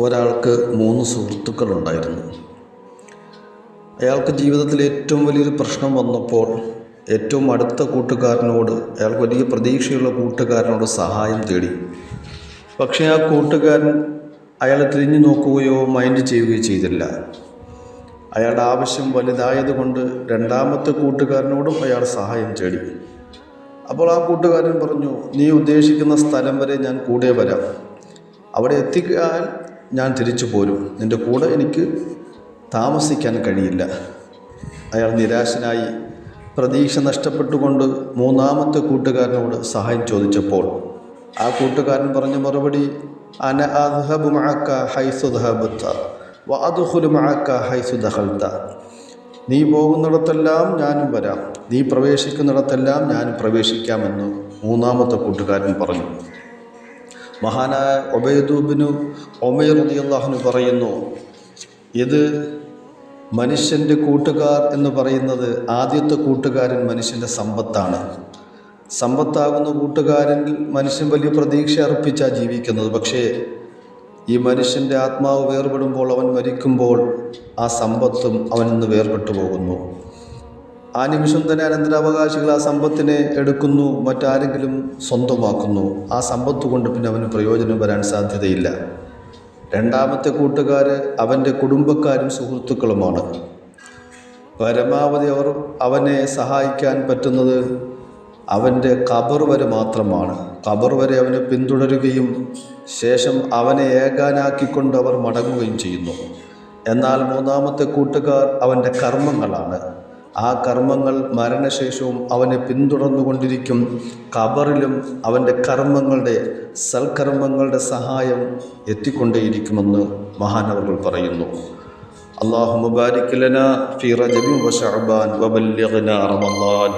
ഒരാൾക്ക് 3 സുഹൃത്തുക്കളുണ്ടായിരുന്നു. അയാൾക്ക് ജീവിതത്തിൽ ഏറ്റവും വലിയൊരു പ്രശ്നം വന്നപ്പോൾ ഏറ്റവും അടുത്ത കൂട്ടുകാരനോട്, അയാൾക്ക് വലിയ പ്രതീക്ഷയുള്ള കൂട്ടുകാരനോട് സഹായം തേടി. പക്ഷേ ആ കൂട്ടുകാരൻ അയാളെ തിരിഞ്ഞു നോക്കുകയോ മൈൻഡ് ചെയ്യുകയോ ചെയ്തില്ല. അയാളുടെ ആവശ്യം വലുതായതുകൊണ്ട് രണ്ടാമത്തെ കൂട്ടുകാരനോടും അയാൾ സഹായം തേടി. അപ്പോൾ ആ കൂട്ടുകാരൻ പറഞ്ഞു, നീ ഉദ്ദേശിക്കുന്ന സ്ഥലം വരെ ഞാൻ കൂടെ വരാം, അവിടെ എത്തിക്കാൻ ഞാൻ തിരിച്ചു പോരും, നിൻ്റെ കൂടെ എനിക്ക് താമസിക്കാൻ കഴിയില്ല. അയാൾ നിരാശനായി പ്രതീക്ഷ നഷ്ടപ്പെട്ടുകൊണ്ട് മൂന്നാമത്തെ കൂട്ടുകാരനോട് സഹായം ചോദിച്ചപ്പോൾ ആ കൂട്ടുകാരൻ പറഞ്ഞ മറുപടി, അന അദ്ഹബു മഅക ഹൈസു ദഹബത വഅദ്ഖുലു മഅക ഹൈസു ദഖൽത. നീ പോകുന്നിടത്തെല്ലാം ഞാനും വരാം, നീ പ്രവേശിക്കുന്നിടത്തെല്ലാം ഞാനും പ്രവേശിക്കാമെന്ന് മൂന്നാമത്തെ കൂട്ടുകാരൻ പറഞ്ഞു. മഹാനായ ഉബൈദ് ഇബ്നു ഉമൈർ റളിയല്ലാഹു അൻഹു പറയുന്നു, ഇത് മനുഷ്യൻ്റെ കൂട്ടുകാർ എന്ന് പറയുന്നത് ആദ്യത്തെ കൂട്ടുകാരൻ മനുഷ്യൻ്റെ സമ്പത്താണ്. സമ്പത്താകുന്ന കൂട്ടുകാരൻ മനുഷ്യൻ വലിയ പ്രതീക്ഷ അർപ്പിച്ചാണ് ജീവിക്കുന്നത്. പക്ഷേ ഈ മനുഷ്യൻ്റെ ആത്മാവ് വേർപെടുമ്പോൾ, അവൻ മരിക്കുമ്പോൾ ആ സമ്പത്തും അവനിൽ നിന്ന് വേർപെട്ടു പോകുന്നു. ആ നിമിഷം തന്നെ അനന്തരാവകാശികൾ ആ സമ്പത്തിനെ എടുക്കുന്നു, മറ്റാരെങ്കിലും സ്വന്തമാക്കുന്നു. ആ സമ്പത്ത് കൊണ്ട് പിന്നെ അവന് പ്രയോജനം വരാൻ സാധ്യതയില്ല. രണ്ടാമത്തെ കൂട്ടുകാർ അവൻ്റെ കുടുംബക്കാരും സുഹൃത്തുക്കളുമാണ്. പരമാവധി അവർ അവനെ സഹായിക്കാൻ പറ്റുന്നത് അവൻ്റെ ഖബർ വരെ മാത്രമാണ്. ഖബർ വരെ അവനെ പിന്തുടരുകയും ശേഷം അവനെ ഏകാനാക്കിക്കൊണ്ട് അവർ മടങ്ങുകയും ചെയ്യുന്നു. എന്നാൽ മൂന്നാമത്തെ കൂട്ടുകാർ അവൻ്റെ കർമ്മങ്ങളാണ്. ആ കർമ്മങ്ങൾ മരണശേഷവും അവനെ പിന്തുടർന്നുകൊണ്ടിരിക്കും. ഖബറിലും അവൻ്റെ കർമ്മങ്ങളുടെ, സൽക്കർമ്മങ്ങളുടെ സഹായം എത്തിക്കൊണ്ടേയിരിക്കുമെന്ന് മഹാനവറുകൾ പറയുന്നു. അല്ലാഹുമ്മ ബാരിക് ലനാ ഫീ റജബിൻ വ ശഅബാൻ വബല്ലിഗ്നാ റമളാൻ.